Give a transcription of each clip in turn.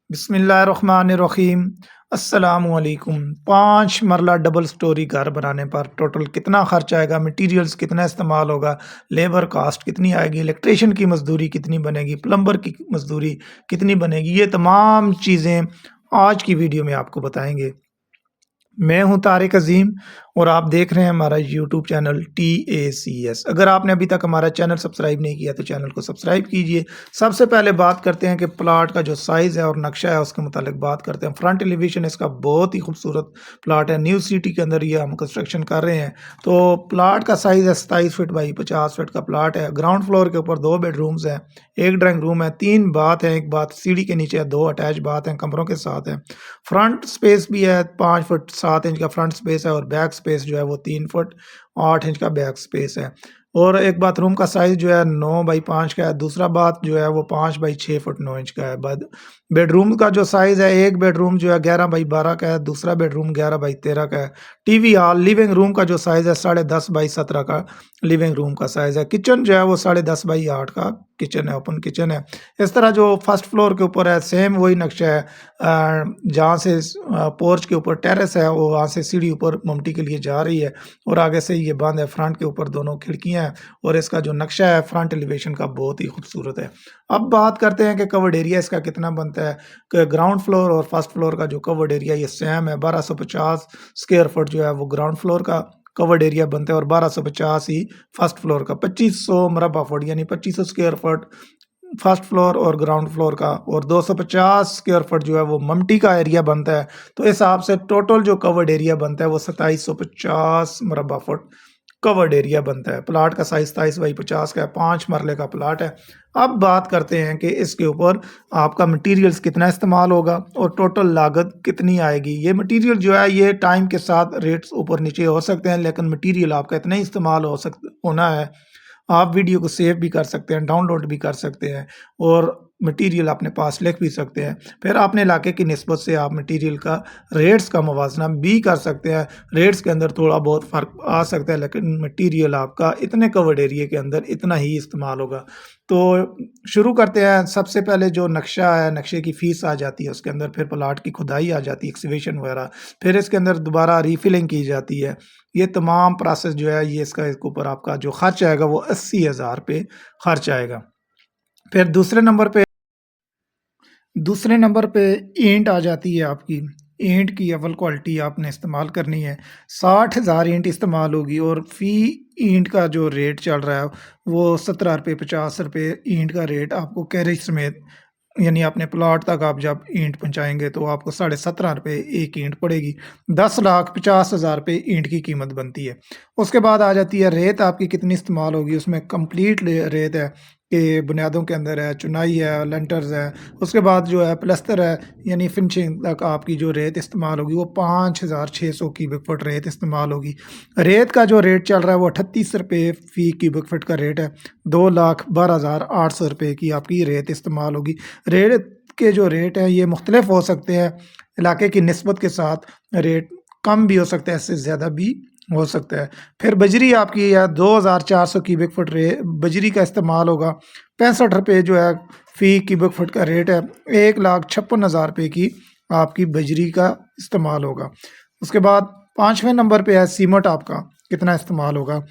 बिस्मिल्लाहिर्रहमानिर्रहीम। अस्सलामुअलैकुम। 5 मरला डबल स्टोरी घर बनाने पर टोटल कितना खर्च आएगा, मटेरियल्स कितना इस्तेमाल होगा, लेबर कॉस्ट कितनी आएगी, इलेक्ट्रिशियन की मजदूरी कितनी बनेगी, प्लम्बर की मजदूरी कितनी बनेगी, ये तमाम चीज़ें आज की वीडियो में आपको बताएंगे। मैं हूं तारिक अजीम और आप देख रहे हैं हमारा यूट्यूब चैनल TACS। अगर आपने अभी तक हमारा चैनल सब्सक्राइब नहीं किया तो चैनल को सब्सक्राइब कीजिए। सबसे पहले बात करते हैं कि प्लाट का जो साइज़ है और नक्शा है उसके मुतालिक बात करते हैं। फ्रंट एलिवेशन इसका बहुत ही खूबसूरत प्लाट है। न्यू सिटी के अंदर ये हम कंस्ट्रक्शन कर रहे हैं। तो प्लाट का साइज़ है 27 फीट बाई 50 फीट का प्लाट है। ग्राउंड फ्लोर के ऊपर 2 बेडरूम्स हैं, 1 ड्राइंग रूम है, 3 बाथ है, 1 बाथ सीढ़ी के नीचे है, 2 अटैच बाथ हैं कमरों के साथ है। फ्रंट स्पेस भी है, 5 फुट 7 इंच का फ्रंट स्पेस है और बैक स्पेस जो है वो 3 फुट 8 इंच का बैक स्पेस है। और एक बाथरूम का साइज़ जो है 9 बाई 5 का है, दूसरा बाथ जो है वो 5 बाई 6 फुट 9 इंच का है। बद बेडरूम का जो साइज़ है, एक बेडरूम जो है 11 बाई 12 का है, दूसरा बेडरूम 11 बाई 13 का है। टीवी हॉल लिविंग रूम का जो साइज़ है 10.5 बाई 17 का लिविंग रूम का साइज़ है। किचन जो है वो 10.5 बाई 8 का किचन है, ओपन किचन है। इस तरह जो फर्स्ट फ्लोर के ऊपर है सेम वही नक्शा है। जहाँ से पोर्च के ऊपर टेरेस है वो वहाँ से सीढ़ी ऊपर ममटी के लिए जा रही है और आगे से ये बंद है। फ्रंट के ऊपर दोनों खिड़कियाँ हैं और इसका जो नक्शा है फ्रंट एलिवेशन का बहुत ही खूबसूरत है। अब बात करते हैं कि कवर्ड एरिया इसका कितना बनता है। ग्राउंड फ्लोर और फर्स्ट फ्लोर का जो कवर्ड एरिया ये सेम है। 1250 स्क्वायर फुट जो है वो ग्राउंड फ्लोर का कवर्ड एरिया बनता है और 1250 ही फर्स्ट फ्लोर का। 2500 मरबा फुट यानी 2500 स्क्वायर फुट फर्स्ट फ्लोर और ग्राउंड फ्लोर का और 250 स्क्वायर फुट जो है वो ममटी का एरिया बनता है। तो इस हिसाब से टोटल जो कवर्ड एरिया बनता है वो 2750 मरबा फुट कवर्ड एरिया बनता है। प्लाट का साइज 27 बाई 50 का है, 5 मरले का प्लाट है। अब बात करते हैं कि इसके ऊपर आपका मटेरियल्स कितना इस्तेमाल होगा और टोटल लागत कितनी आएगी। ये मटेरियल जो है ये टाइम के साथ रेट्स ऊपर नीचे हो सकते हैं, लेकिन मटेरियल आपका इतना ही इस्तेमाल होना है। आप वीडियो को सेव भी कर सकते हैं, डाउनलोड भी कर सकते हैं और मटेरियल अपने पास लिख भी सकते हैं। फिर अपने इलाके की निस्बत से आप मटेरियल का रेट्स का मुवाजना भी कर सकते हैं। रेट्स के अंदर थोड़ा बहुत फ़र्क आ सकता है, लेकिन मटेरियल आपका इतने कवर्ड एरिया के अंदर इतना ही इस्तेमाल होगा। तो शुरू करते हैं। सबसे पहले जो नक्शा है, नक्शे की फ़ीस आ जाती है उसके अंदर, फिर प्लाट की खुदाई आ जाती है, एक्सकवेशन वगैरह, फिर इसके अंदर दोबारा रीफिलिंग की जाती है। ये तमाम प्रोसेस जो है ये इसके ऊपर आपका जो खर्च आएगा वो 80,000 रुपये खर्च आएगा। फिर दूसरे नंबर पे ईंट आ जाती है आपकी। ईंट की अव्वल क्वालिटी आपने इस्तेमाल करनी है। 60,000 ईंट इस्तेमाल होगी और फ़ी ईंट का जो रेट चल रहा है वो 17 रुपये 50 रुपये ईंट का रेट आपको कैरेज समेत, यानी अपने प्लॉट तक आप जब ईंट पहुँचाएँगे तो आपको 17.5 रुपये एक ईंट पड़ेगी। 10,50,000 रुपये ईंट की कीमत बनती है। उसके बाद आ जाती है रेत आपकी कितनी इस्तेमाल होगी। उसमें कंप्लीट रेत है कि बुनियादों के अंदर है, चुनाई है, लेंटर्स है। उसके बाद जो है प्लस्तर है, यानी फिनिशिंग तक आपकी जो रेत इस्तेमाल होगी वो 5,600 क्यूबिक फुट रेत इस्तेमाल होगी। रेत का जो रेट चल रहा है वो 38 रुपये फ़ी क्यूबिक फुट का रेट है। 2,12,800 रुपये की आपकी रेत इस्तेमाल होगी। रेत के जो रेट हैं ये मुख्तलिफ हो सकते हैं, इलाके की निस्बत के साथ रेट कम भी हो सकता है, इससे ज़्यादा भी हो सकता है। फिर बजरी आपकी या 2,400 क्यूबिक फुट बजरी का इस्तेमाल होगा। 65 रुपये जो है फ़ी क्यूबिक फुट का रेट है। 1,56,000 रुपये की आपकी बजरी का इस्तेमाल होगा। उसके बाद 5वें नंबर पे है सीमेंट आपका कितना इस्तेमाल होगा।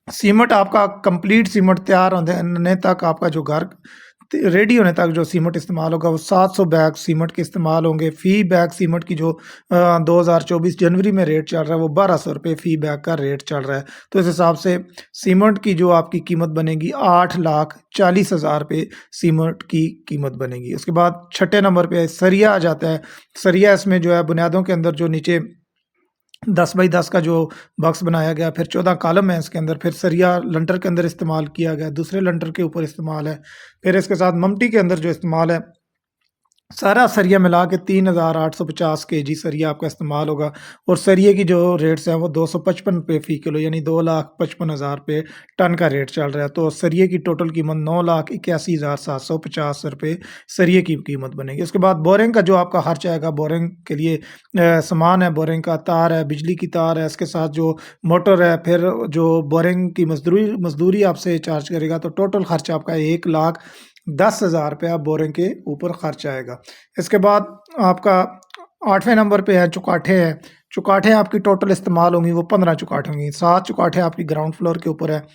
सीमेंट आपका कंप्लीट सीमेंट तैयार होने तक आपका जो घर रेडी होने तक जो सीमेंट इस्तेमाल होगा वो 700 बैग सीमेंट के इस्तेमाल होंगे। फ़ी बैग सीमेंट की जो 2024 जनवरी में रेट चल रहा है वो 1,200 रुपये फ़ी बैग का रेट चल रहा है। तो इस हिसाब से सीमेंट की जो आपकी कीमत बनेगी 8,40,000 रुपये सीमेंट की कीमत बनेगी। उसके बाद छठे नंबर पे सरिया आ जाता है। सरिया इसमें जो है बुनियादों के अंदर जो नीचे 10 बाई 10 का जो बॉक्स बनाया गया, फिर 14 कॉलम है इसके अंदर, फिर सरिया लंटर के अंदर इस्तेमाल किया गया, दूसरे लंटर के ऊपर इस्तेमाल है, फिर इसके साथ ममटी के अंदर जो इस्तेमाल है, सारा सरिया मिला के 3,850 केजी सरिया आपका इस्तेमाल होगा। और सरिये की जो रेट्स हैं वो 255 रुपये फ़ी किलो यानी 2,55,000 रुपये टन का रेट चल रहा है। तो सरिये की टोटल कीमत 9,81,750 रुपये सरिये की कीमत बनेगी। उसके बाद बोरिंग का जो आपका खर्च आएगा, बोरिंग के लिए सामान है, बोरिंग का तार है, बिजली की तार है, इसके साथ जो मोटर है, फिर जो बोरिंग की मजदूरी आपसे चार्ज करेगा, तो टोटल खर्चा आपका 10,000 रुपया बोरिंग के ऊपर खर्च आएगा। इसके बाद आपका 8वें नंबर पे है चुकाठे है। चुकाठे आपकी टोटल इस्तेमाल होंगी वो 15 चुकाठे होंगी। 7 चुकाठे आपकी ग्राउंड फ्लोर के ऊपर है।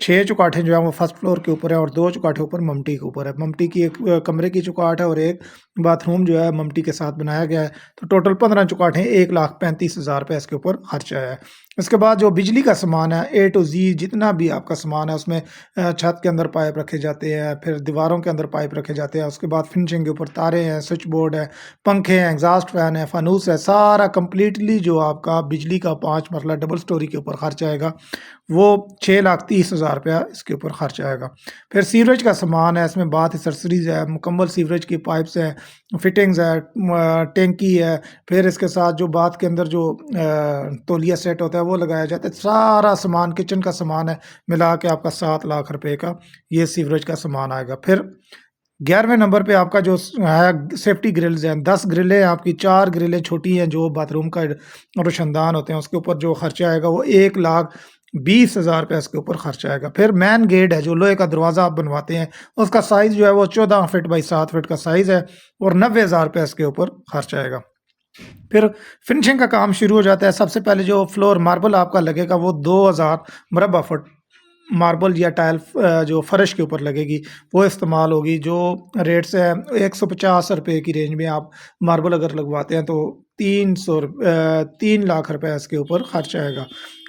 6 चुकाठे जो है वो फर्स्ट फ्लोर के ऊपर है और 2 चुकाठे ऊपर ममटी के ऊपर है। ममटी की एक कमरे की चुकाठ है और एक बाथरूम जो है ममटी के साथ बनाया गया है। तो टोटल 15 चुकाठे 1,35,000 रुपये इसके ऊपर खर्च आया है। इसके बाद जो बिजली का सामान है ए टू ज़ी जितना भी आपका सामान है उसमें छत के अंदर पाइप रखे जाते हैं, फिर दीवारों के अंदर पाइप रखे जाते हैं। उसके बाद फिनिशिंग के ऊपर तारे हैं, स्विच बोर्ड है, पंखे हैं, एग्जॉस्ट फैन है, फानूस है, सारा कंप्लीटली जो आपका बिजली का 5 मरला डबल स्टोरी के ऊपर खर्च आएगा वो 6,30,000 रुपया इसके ऊपर खर्च आएगा। फिर सीवरेज का सामान है, इसमें बाथ एक्सेसरीज है, मुकम्मल सीवरेज की पाइप्स हैं, फिटिंग्स है, टैंकी है, फिर इसके साथ जो बाथ के अंदर जो तौलिया सेट होता है वो लगाया जाता है। सारा सामान किचन का सामान है, मिला के आपका 7 लाख रुपए का ये सीवरेज का सामान आएगा। फिर 11वें नंबर पे आपका जो है सेफ्टी ग्रिल्स हैं, 10 ग्रिलें हैं आपकी, 4 ग्रिलें छोटी हैं जो बाथरूम का रोशनदान होते हैं, उसके ऊपर जो खर्चा आएगा वो 1,20,000 रुपये इसके ऊपर खर्चा आएगा। फिर मैन गेट है जो लोहे का दरवाज़ा आप बनवाते हैं, उसका साइज़ जो है वो 14 फीट बाई 7 फीट का साइज़ है और 90,000 रुपये इसके ऊपर खर्च आएगा। फिर फिनिशिंग का काम शुरू हो जाता है। सबसे पहले जो फ्लोर मार्बल आपका लगेगा वो 2,000 मुरब्बा फुट मार्बल या टाइल जो फर्श के ऊपर लगेगी वो इस्तेमाल होगी। जो रेट से 150 रुपये की रेंज में आप मार्बल अगर लगवाते हैं तो 3 लाख रुपए इसके ऊपर खर्च आएगा।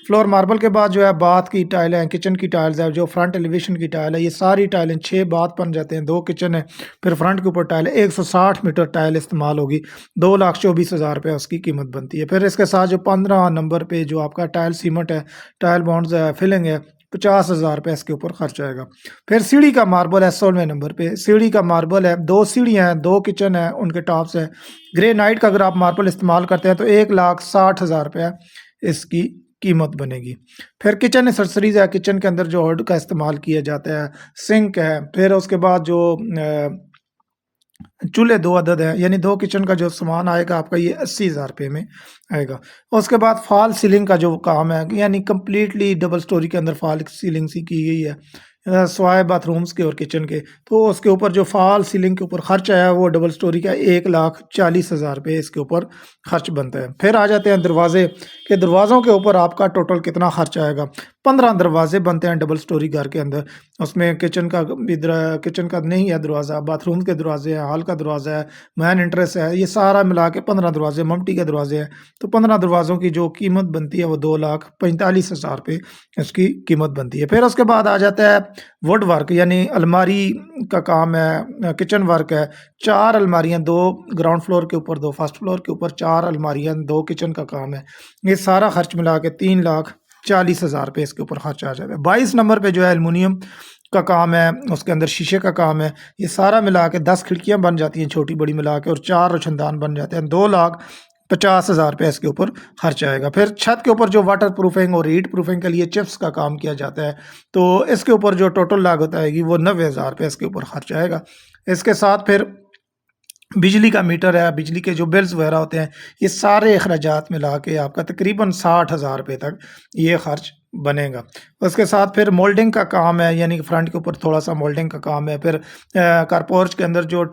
फ्लोर मार्बल के बाद जो है बाथ की टाइल है, किचन की टाइल्स है, जो फ्रंट एलिवेशन की टाइल है, ये सारी टाइलें 6 बाथ बन जाते हैं, 2 किचन है, फिर फ्रंट के ऊपर टाइल है, 160 मीटर टाइल इस्तेमाल होगी, 2,24,000 रुपये उसकी कीमत बनती है। फिर इसके साथ जो 15 नंबर पे जो आपका टाइल सीमेंट है, टाइल बॉन्ड्स है, फिलिंग है, 50,000 रुपये इसके ऊपर खर्च आएगा। फिर सीढ़ी का मार्बल है 16वें नंबर पे। सीढ़ी का मार्बल है, 2 सीढ़ियाँ हैं, 2 किचन है, उनके टॉप्स है। ग्रेनाइट का अगर आप मार्बल इस्तेमाल करते हैं तो 1,60,000 रुपये इसकी कीमत बनेगी। फिर किचन एक्सेसरीज है, किचन के अंदर जो हर्ड का इस्तेमाल किया जाता है, सिंक है, फिर उसके बाद जो चूल्हे 2 अदद हैं, यानी 2 किचन का जो सामान आएगा आपका ये 80,000 रुपये में आएगा। उसके बाद फॉल सीलिंग का जो काम है, यानी कंप्लीटली डबल स्टोरी के अंदर फॉल सीलिंग सी की गई है, स्वाय बाथरूम्स के और किचन के, तो उसके ऊपर जो फॉल सीलिंग के ऊपर खर्च आया है वो डबल स्टोरी का 1,40,000 रुपये इसके ऊपर खर्च बनता है। फिर आ जाते हैं दरवाजे के। दरवाज़ों के ऊपर आपका टोटल कितना खर्च आएगा। 15 दरवाजे बनते हैं डबल स्टोरी घर के अंदर, उसमें किचन का किचन का नहीं है दरवाज़ा, बाथरूम के दरवाजे हैं, हॉल का दरवाज़ा है, मैन एंट्रेंस है, ये सारा मिला के 15 दरवाजे, ममटी के दरवाजे हैं। तो 15 दरवाज़ों की जो कीमत बनती है वो 2,45,000 रुपये इसकी कीमत बनती है। फिर उसके बाद आ जाता है वुड वर्क, यानी अलमारी का काम है, किचन वर्क है। 4 अलमारियाँ, 2 ग्राउंड फ्लोर के ऊपर, 2 फर्स्ट फ्लोर के ऊपर, 4 अलमारियाँ, 2 किचन का काम है। ये सारा खर्च मिला के 3,40,000 रुपये इसके ऊपर खर्च आ जाता है। 22 नंबर पे जो है एलुमिनियम का काम है, उसके अंदर शीशे का काम है। ये सारा मिला के 10 खिड़कियाँ बन जाती हैं छोटी बड़ी मिला के और 4 रोशनदान बन जाते हैं। 2,50,000 रुपये इसके ऊपर खर्च आएगा। फिर छत के ऊपर जो वाटर प्रूफिंग और हीट प्रूफिंग के लिए चिप्स का काम किया जाता है, तो इसके ऊपर जो टोटल लागत आएगी वो 90,000 रुपये इसके ऊपर खर्च आएगा। इसके साथ फिर बिजली का मीटर है, बिजली के जो बिल्स वगैरह होते हैं, ये सारे अखराजात मिला के आपका तकरीबन 60,000 रुपये तक ये खर्च बनेगा। उसके साथ फिर मोल्डिंग का काम है, यानी कि फ्रंट के ऊपर थोड़ा सा मोल्डिंग का काम है। फिर कारपोर्च के अंदर जो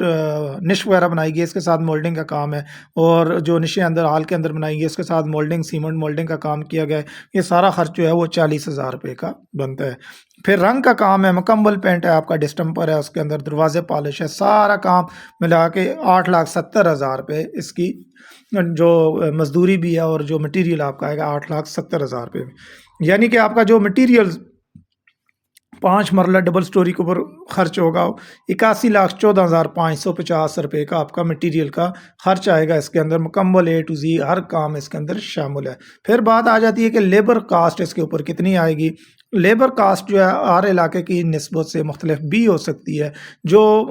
निश वगैरह बनाई गई इसके साथ मोल्डिंग का काम है, और जो निशें अंदर हॉल के अंदर बनाई गई इसके साथ मोल्डिंग, सीमेंट मोल्डिंग का काम किया गया है। ये सारा खर्च जो है वो 40,000 रुपये का बनता है। फिर रंग का काम है, मुकम्मल पेंट है, आपका डिस्टेम्पर है, उसके अंदर दरवाजे पॉलिश है, सारा काम मिला के 8,70,000 रुपये इसकी जो मजदूरी भी है और जो मटेरियल आपका आएगा 8,70,000 रुपये में। यानी कि आपका जो मटेरियल 5 मरला डबल स्टोरी के ऊपर खर्च होगा 81,14,550 रुपये का आपका मटेरियल का खर्च आएगा। इसके अंदर मुकम्मल ए टू ज़ी हर काम इसके अंदर शामिल है। फिर बात आ जाती है कि लेबर कास्ट इसके ऊपर कितनी आएगी। लेबर कास्ट जो है हर इलाके की निस्बत से मुख्तलिफ भी हो सकती है। जो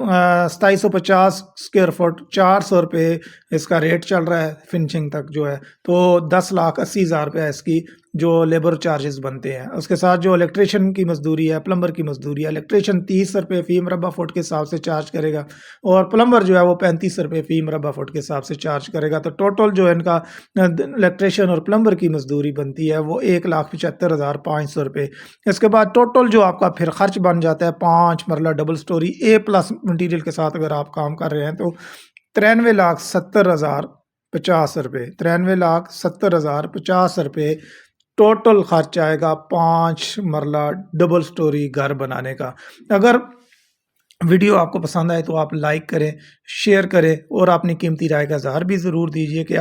2750 स्क्वायर फुट 400 रुपये इसका रेट चल रहा है फिनिशिंग तक जो है, तो 10,80,000 रुपये इसकी जो लेबर चार्जेस बनते हैं, उसके साथ जो इलेक्ट्रिशियन की मजदूरी है, प्लम्बर की मजदूरी है। इलेक्ट्रिशियन 30 रुपये फ़ी मरबा फुट के हिसाब से चार्ज करेगा और प्लम्बर जो है वो 35 रुपये फ़ी मरबा फुट के हिसाब से चार्ज करेगा। तो टोटल जो है इनका इलेक्ट्रिशियन और प्लम्बर की मजदूरी बनती है वो 1,75,500 रुपये। इसके बाद टोटल जो आपका फिर खर्च बन जाता है 5 मरला डबल स्टोरी ए प्लस मटीरियल के साथ अगर आप काम कर रहे हैं तो 93,70,050 रुपये, 93,70,050 रुपये टोटल खर्च आएगा 5 मरला डबल स्टोरी घर बनाने का। अगर वीडियो आपको पसंद आए तो आप लाइक करें, शेयर करें और अपनी कीमती राय का इज़हार भी ज़रूर दीजिए कि आप